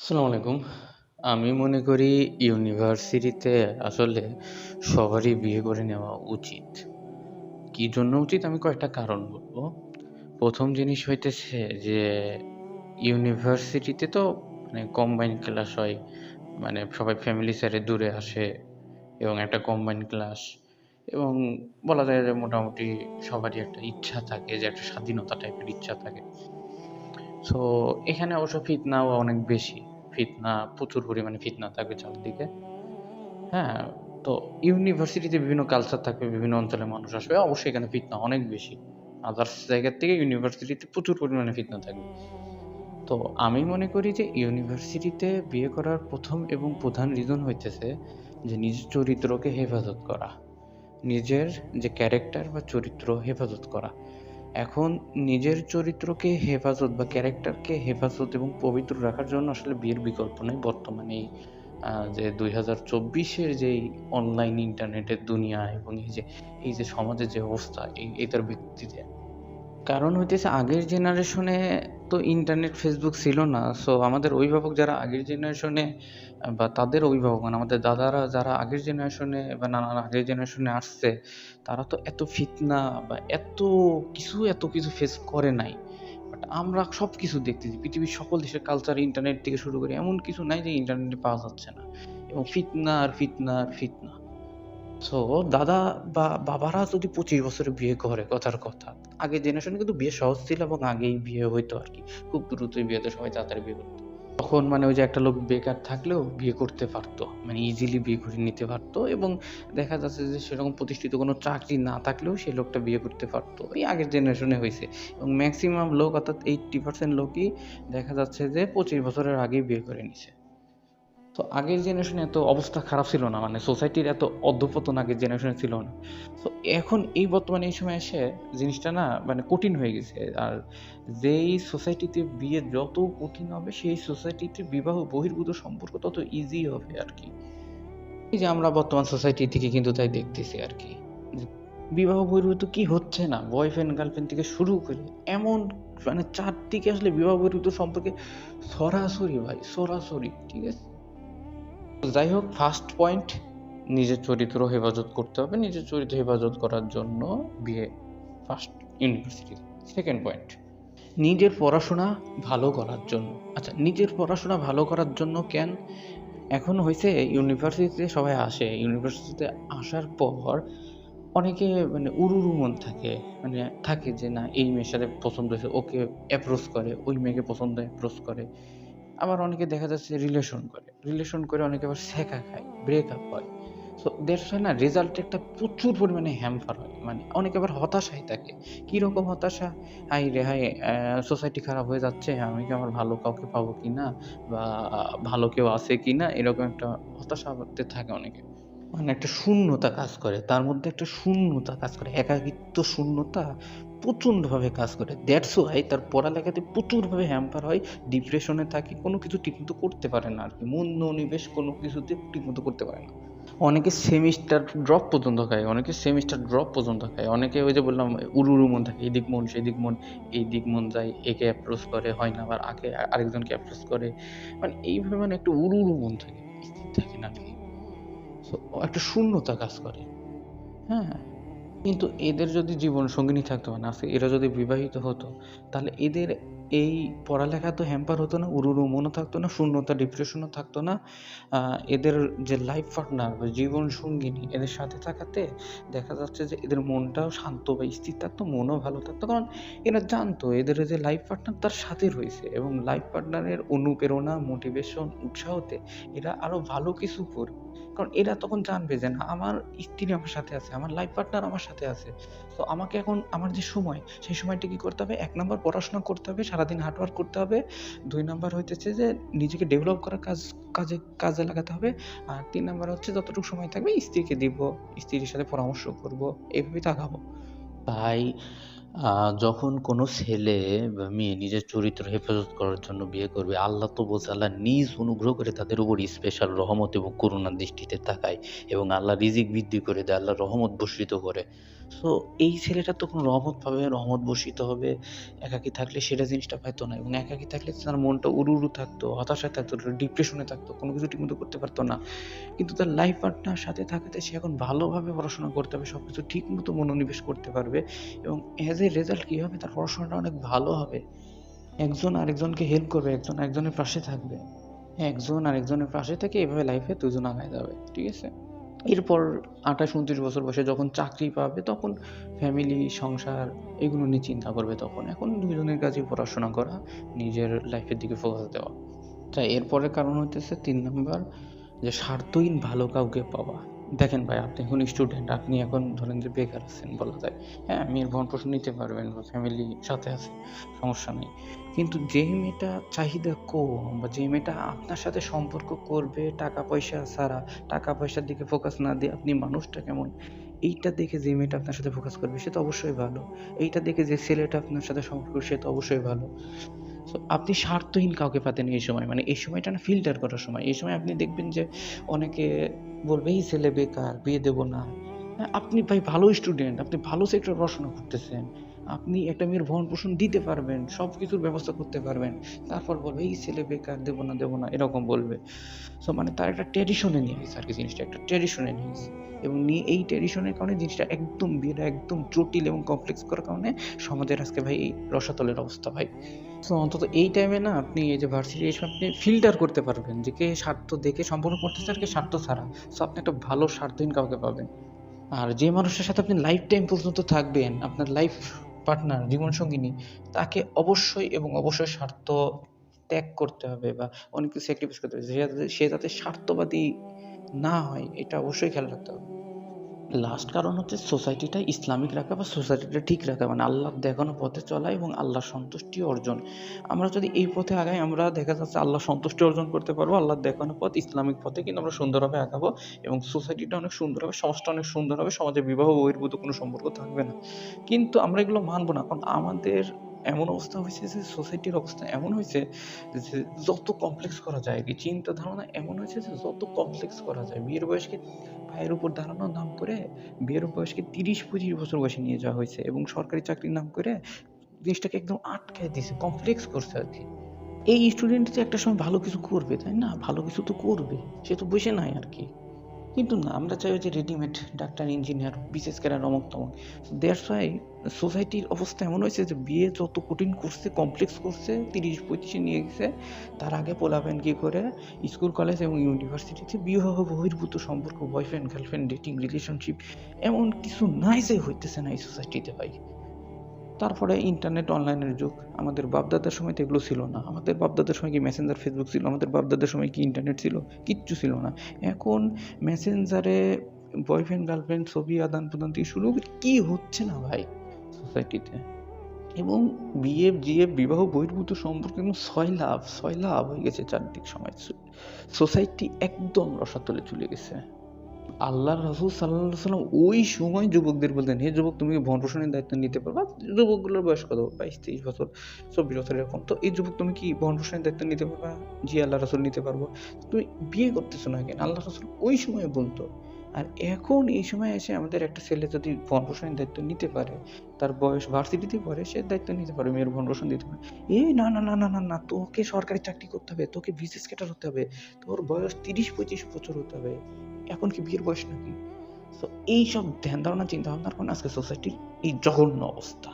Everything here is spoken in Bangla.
আসসালামু আলাইকুম। আমি মনে করি ইউনিভার্সিটিতে আসলে সবারই বিয়ে করে নেওয়া উচিত। কি জন্য উচিত? আমি কয়েকটা কারণ বলব। ১ম জিনিস হইতেছে যে ইউনিভার্সিটিতে তো কম্বাইন্ড ক্লাস হয়। সবাই ফ্যামিলি ছেড়ে দূরে আসে এবং একটা কম্বাইন্ড ক্লাস এবং বলা যায় যে মোটামুটি সবারই একটা ইচ্ছা থাকে যে একটা স্বাধীনতা টাইপের ইচ্ছা থাকে। সো এখানে অবশ্য ফিতনাও অনেক বেশি। ফিতনা প্রচুর পরিমাণে ফিতনা থাকবে চারদিকে। হ্যাঁ? তো ইউনিভার্সিটিতে বিভিন্ন কালচার থাকবে, বিভিন্ন অঞ্চলের মানুষ আসবে। অবশ্যই এখানে ফিতনা অনেক বেশি। আদার্স জায়গার থেকে ইউনিভার্সিটিতে প্রচুর পরিমাণে ফিতনা থাকবে। তো আমি মনে করি যে ইউনিভার্সিটিতে বিয়ে করার ১ম এবং প্রধান রিজন হইতেছে যে নিজের চরিত্রকে হেফাজত করা। নিজের যে ক্যারেক্টার বা চরিত্র হেফাজত করা। এখন নিজের চরিত্রকে হেফাজত বা ক্যারেক্টারকে হেফাজত এবং পবিত্র রাখার জন্য আসলে বিয়ের বিকল্প নেই। বর্তমানে যে ২০২৪ এর যেই অনলাইন ইন্টারনেটের দুনিয়া এবং এই যে সমাজের যে অবস্থা এটার ভিত্তিতে। কারণ হইতেছে আগের জেনারেশনে তো ইন্টারনেট, ফেসবুক ছিল না। সো আমাদের অভিভাবক যারা আগের জেনারেশনে বা তাদের অভিভাবক মানে আমাদের দাদারা যারা আগের জেনারেশনে বা নানারা আগের জেনারেশনে আসছে, তারা তো এত ফিতনা বা এত কিছু ফেস করে নাই। বাট আমরা সবকিছু দেখতেছি। পৃথিবীর সকল দেশের কালচার, ইন্টারনেট থেকে শুরু করে এমন কিছু নাই যে ইন্টারনেটে পাওয়া যাচ্ছে না। এবং ফিতনা আর ফিতনা আর ফিতনা। সো দাদা বা বাবারা যদি ২৫ বছরে বিয়ে করে কথার কথা। আগের জেনারেশনে কিন্তু বিয়ে সহজ ছিল এবং আগেই বিয়ে হইতো আরকি। খুব দ্রুতই বিয়ে হতো, সবাই তাড়াতাড়ি বিয়ে করত। তখন ওই যে একটা লোক বেকার থাকলেও বিয়ে করতে পারত। ইজিলি বিয়ে করে নিতে পারত এবং দেখা যাচ্ছে যে সেরকম প্রতিষ্ঠিত কোনো চাকরি না থাকলেও সেই লোকটা বিয়ে করতে পারত। এই আগের জেনারেশনে হইছে এবং মেক্সিমাম লোক অর্থাৎ 80% লোকই দেখা যাচ্ছে যে ২৫ বছরের আগেই বিয়ে করে নিছে। তো আগের জেনারেশনে এত অবস্থা খারাপ ছিল না। সোসাইটির এত অধঃপতন আগের জেনারেশনে ছিল না। সো এখন এই বর্তমানে এই সময়ে এসে জিনিসটা না কঠিন হয়ে গেছে। আর যেই সোসাইটিতে বিয়ে যত কঠিন হবে, সেই সোসাইটিতে বিবাহ বহির্ভূত সম্পর্ক তত ইজি হবে আরকি। এই যে আমরা বর্তমান সোসাইটি থেকে কিন্তু তাই দেখতেছি আরকি। যে বিবাহ বহির্ভূত কি হচ্ছে না? বয়ফ্রেন্ড গার্লফ্রেন্ড থেকে শুরু করে এমন চারদিকে আসলে বিবাহ বহির্ভূত সম্পর্কে ছড়াছড়ি ভাই, ছড়াছড়ি। ঠিক আছে? যাই হোক ফার্স্ট পয়েন্ট নিজের চরিত্র হেফাজত করতে হবে। নিজের চরিত্র হেফাজত করার জন্য বিয়ে ফার্স্ট ইউনিভার্সিটি। সেকেন্ড পয়েন্ট নিজের পড়াশোনা ভালো করার জন্য। আচ্ছা নিজের পড়াশোনা ভালো করার জন্য কেন? এখন হইছে ইউনিভার্সিটিতে সবাই আসে। ইউনিভার্সিটিতে আসার পর অনেকে উড়ুর মন থাকে। থাকে যে না এই মেয়ের সাথে পছন্দ হইছে ওকে অ্যাপ্রোচ করে, ওই মেয়েকে পছন্দ অ্যাপ্রোচ করে। আবার অনেকে দেখা যাচ্ছে রিলেশন করে। রিলেশন করে অনেকে আবার ছ্যাঁকা খায়, ব্রেকআপ হয়। সো দ্যাটস ওয়াই না রেজাল্টে একটা প্রচুর পরিমাণে হ্যাম্পার হয়। অনেকে আবার হতাশায় থাকে। কিরকম হতাশা? হায়রে হায়! সোসাইটি খারাপ হয়ে যাচ্ছে। আমি কি আমার ভালো কাউকে পাবো কিনা? বা ভালো কেউ আছে কিনা? এরকম একটা হতাশাতে থাকে অনেকে। একটা শূন্যতা কাজ করে। তার মধ্যে একটা শূন্যতা কাজ করে। একাকিত্ব শূন্যতা প্রচণ্ডভাবে কাজ করে। দ্যাটস ওয়াই তার পড়ালেখাতে প্রচুরভাবে হ্যাম্পার হয়। ডিপ্রেশনে থাকে। কোনো কিছু ঠিকমতো করতে পারে না আরকি। মনোনিবেশ কোনো কিছুতে ঠিকমতো করতে পারে না। অনেকে সেমিস্টার ড্রপ পর্যন্ত খায়। অনেকে সেমিস্টার ড্রপ পর্যন্ত খায়। অনেকে ওই যে বললাম উড়ু মন থাকে। এদিক মন, সেদিক মন, এইদিক মন যায়। একে অ্যাপ্রোচ করে, হয় না। আবার আরেকজনকে অ্যাপ্রোচ করে। এইভাবে একটা উড়ু মন থাকে। স্থির থাকে না আরকি। সো একটা শূন্যতা কাজ করে। হ্যাঁ? কিন্তু এদের যদি জীবনসঙ্গিনী থাকতো আজকে এরা যদি বিবাহিত হতো, তাহলে এদের এই পড়ালেখা তো হ্যাম্পার হতো না, উড়ুর মনও থাকতো না, শূন্যতা, ডিপ্রেশনও থাকতো না। আ এদের যে লাইফ পার্টনার বা জীবনসঙ্গিনী এদের সাথে থাকাতে দেখা যাচ্ছে যে এদের মনটাও শান্ত বা স্থির থাকতো, মনও ভালো থাকতো। কারণ এরা জানতো এদের যে লাইফ পার্টনার তার সাথে রয়েছে এবং লাইফ পার্টনারের অনুপ্রেরণা, মোটিভেশন, উৎসাহতে এরা আরো ভালো কিছু করবে। কারণ এরা তখন জানবে যে না আমার স্ত্রী আমার সাথে আছে, আমার লাইফ পার্টনার আমার সাথে আছে। তো আমাকে এখন আমার যে সময়, সেই সময়টা কি করতে হবে? ১ নাম্বার পড়াশোনা করতে হবে, সারাদিন হার্ড ওয়ার্ক করতে হবে। ২ নাম্বার হইতেছে যে নিজেকে ডেভেলপ করার কাজে লাগাতে হবে। আর ৩ নাম্বার হচ্ছে যতটুকু সময় থাকবে স্ত্রীকে দিব, স্ত্রীর সাথে পরামর্শ করব। এভাবেই আগাবো। তাই আ যখন কোনো ছেলে বা মেয়ে নিজের চরিত্র হেফাজত করার জন্য বিয়ে করবে, আল্লাহ তো বলছে আল্লাহ নিজ অনুগ্রহ করে তাদের উপর স্পেশাল রহমত এবং করুণার দৃষ্টিতে তাকায় এবং আল্লাহ রিজিক বৃদ্ধি করে দেয়, আল্লাহ রহমত বর্ষিত করে। সো এই ছেলেটা তখন রহমত পাবে, রহমত বর্ষিত হবে। একাকী থাকলে সেটা জিনিসটা পাইতো না, এবং একাকী থাকলে তার মনটা উড়ু, উড়ু থাকতো, হতাশায় থাকতো, ডিপ্রেশনে থাকতো, কোনো কিছু ঠিকমতো করতে পারতো না। কিন্তু তার লাইফ পার্টনার সাথে থাকাতে সে এখন ভালোভাবে পড়াশোনা করতে পারবে, সবকিছু ঠিকমতো মনোনিবেশ করতে পারবে, এবং অ্যাজ এ রেজাল্ট কী হবে, তার পড়াশোনাটা অনেক ভালো হবে। একজন আরেকজনকে হেল্প করবে, একজন আরেকজনের পাশে থাকবে। হ্যাঁ, একজন আরেকজনের পাশে থেকে এভাবে লাইফে দুজন আগায় যাবে। ঠিক আছে? এরপর ২৮-২৯ বছর বয়সে যখন চাকরি পাবে, তখন ফ্যামিলি, সংসার এগুলো নিয়ে চিন্তা করবে তখন। এখন দুজনের কাজেই পড়াশোনা করা, নিজের লাইফের দিকে ফোকাস দেওয়া। এরপরের কারণ হইতেছে ৩ নাম্বার, যে স্বার্থহীন ভালো কাউকে পাওয়া। দেখেন ভাই, আপনি এখন স্টুডেন্ট, আপনি এখন ধরেন যে বেকার আছেন বলা যায়। হ্যাঁ, মেয়ের ভরণ-পোষণ নিতে পারবেন বা ফ্যামিলি সাথে আছে, সমস্যা নেই। কিন্তু যেই মেয়েটা চাহিদা কম, বা যেই মেয়েটা আপনার সাথে সম্পর্ক করবে টাকা-পয়সা ছাড়া, টাকা-পয়সার দিকে ফোকাস না দিয়ে আপনি মানুষটা কেমন, এইটা দেখে যে মেয়েটা আপনার সাথে ফোকাস করবে সে তো অবশ্যই ভালো। এইটা দেখে যে ছেলেটা আপনার সাথে সম্পর্ক সে তো অবশ্যই ভালো। সো আপনি স্বার্থহীন কাউকে পাতেন এই সময়। মানে এই সময়টা না ফিল্টার করার সময়। এই সময় আপনি দেখবেন যে অনেকে বলবে, "এই ছেলে বেকার, বিয়ে দেব না।" হ্যাঁ, আপনি ভাই ভালো স্টুডেন্ট, আপনি ভালো সেক্টরে পড়াশোনা করতেছেন। আপনি একটা মেয়ের ভরণ-পোষণ দিতে পারবেন, সবকিছুর ব্যবস্থা করতে পারবেন। তারপর বলবে, "এই ছেলে বেকার, দেব না, দেব না।" এরকম বলবে। সো মানে তার একটা ট্র্যাডিশনে নিয়ে গেছে আরকি জিনিসটা, একটা ট্র্যাডিশনে নিয়ে গেছে। এবং নিয়ে এই ট্র্যাডিশনের কারণে জিনিসটা একদম বিয়েটা একদম জটিল এবং কমপ্লেক্স করার কারণে সমাজের আজকে ভাই এই রসাতলের অবস্থা ভাই। সো অন্তত এই টাইমে না আপনি এই যে ভার্সিটি এসে আপনি ফিল্টার করতে পারবেন যে কে স্বার্থ দেখে সম্পর্ক করতেছে আর কে স্বার্থ ছাড়া। সো আপনি একটা ভালো স্বার্থহীন কাউকে পাবেন। আর যে মানুষের সাথে আপনি লাইফ টাইম পর্যন্ত থাকবেন, আপনার লাইফ পার্টনার, জীবনসঙ্গিনী, তাকে অবশ্যই এবং অবশ্যই স্বার্থ ত্যাগ করতে হবে, বা অনেক কিছু স্যাক্রিফাইস করতে হবে। সে যাতে স্বার্থবাদী না হয়, এটা অবশ্যই খেয়াল রাখতে হবে। লাস্ট কারণ হচ্ছে সোসাইটিটা ইসলামিক রাখা, বা সোসাইটিটা ঠিক রাখা, মানে আল্লাহর দেখানো পথে চলা এবং আল্লাহর সন্তুষ্টি অর্জন। আমরা যদি এই পথে আগাই, আমরা দেখা যাচ্ছে আল্লাহর সন্তুষ্টি অর্জন করতে পারবো। আল্লাহর দেখানো পথ ইসলামিক পথে কিন্তু আমরা সুন্দরভাবে আগাবো, এবং সোসাইটিটা অনেক সুন্দর হবে, সমাজটা অনেক সুন্দর হবে, সমাজে বিবাহ বহির্ভূত কোনো সম্পর্ক থাকবে না। কিন্তু আমরা এগুলো মানবো না, কারণ আমাদের এমন অবস্থা হয়েছে যে সোসাইটির অবস্থা এমন হয়েছে যে যত কমপ্লেক্স করা যায় আরকি, চিন্তা ধারণা এমন হয়েছে যে যত কমপ্লেক্স করা যায়, বিয়ের বয়সকে পায়ের উপর দাঁড়ানোর নাম করে বিয়ের বয়সকে ৩০-২৫ বছর বয়সে নিয়ে যাওয়া হয়েছে, এবং সরকারি চাকরির নাম করে জিনিসটাকে একদম আটকায় দিছে, কমপ্লেক্স করছে আরকি। এই স্টুডেন্ট যে একটা সময় ভালো কিছু করবে, তাই না? ভালো কিছু তো করবে। সে তো বসে নাই আরকি। কিন্তু না, আমরা চাই ওই যে রেডিমেড ডাক্তার, ইঞ্জিনিয়ার, বিসিএস ক্যাডার, অমুক-তমুক। দ্যাটস হোয়াই সোসাইটির অবস্থা এমন হয়েছে যে বিয়ে যত কঠিন করছে, কমপ্লেক্স করছে, ৩০-৩৫ এ নিয়ে গেছে। তার আগে পোলাপান কি করে স্কুল, কলেজ এবং ইউনিভার্সিটিতে বিবাহ বহির্ভূত সম্পর্ক, বয়ফ্রেন্ড, গার্লফ্রেন্ড, ডেটিং, রিলেশনশিপ এমন কিছু নাই যে হইতেছে না এই সোসাইটিতে ভাই। তারপরে ইন্টারনেট, অনলাইনের যুগ। আমাদের বাপ-দাদার সময় তো এগুলো ছিল না। আমাদের বাপ-দাদার সময় কি মেসেঞ্জার, ফেসবুক ছিল? আমাদের বাপ-দাদার সময় কি ইন্টারনেট ছিল? কিচ্ছু ছিল না। এখন মেসেঞ্জারে বয়ফ্রেন্ড, গার্লফ্রেন্ড ছবি আদান-প্রদান থেকে শুরু করে কি হচ্ছে না ভাই সোসাইটিতে? এবং বিয়ে, বিবাহ বহির্ভূত সম্পর্ক একদম সয়লাব হয়ে গেছে চারদিক সমাজ। সোসাইটি একদম রসাতলে চলে গেছে। আল্লাহর রাসূল সাল্লাল্লাহু আলাইহি ওয়াসাল্লাম ওই সময় যুবকদের বলতেন, "হে যুবক, তুমি কি ভরণ-পোষণের দায়িত্ব নিতে পারবা?" যুবকগুলোর বয়স কত? ২২-২৩ বছর, ২৪ বছর এরকম। তো এই যুবক, তুমি কি ভরণ-পোষণের দায়িত্ব নিতে পারবা? জি, আল্লাহর রাসূল নিতে পারবো। তুমি বিয়ে করতেছো না কেন? আল্লাহর রাসূল ওই সময় বলতো। আর এখন এই সময় এসে আমাদের একটা ছেলে যদি ভরণ-পোষণের দায়িত্ব নিতে পারে, তার বয়স ভার্সিটিতে পড়ে, সে দায়িত্ব নিতে পারে, মেয়ের ভরণ-পোষণ দিতে পারে। না, না, না, না, না, না, তোকে সরকারি চাকরি করতে হবে, তোকে বিসিএস ক্যাডার হতে হবে, তোর বয়স ৩০-২৫ বছর হতে হবে। এখন কি বিয়ের বয়স নাকি? সো এইসব ধ্যান ধারণা চিন্তা ভাবনার কারণে আজকে সোসাইটির এই জঘন্য অবস্থা।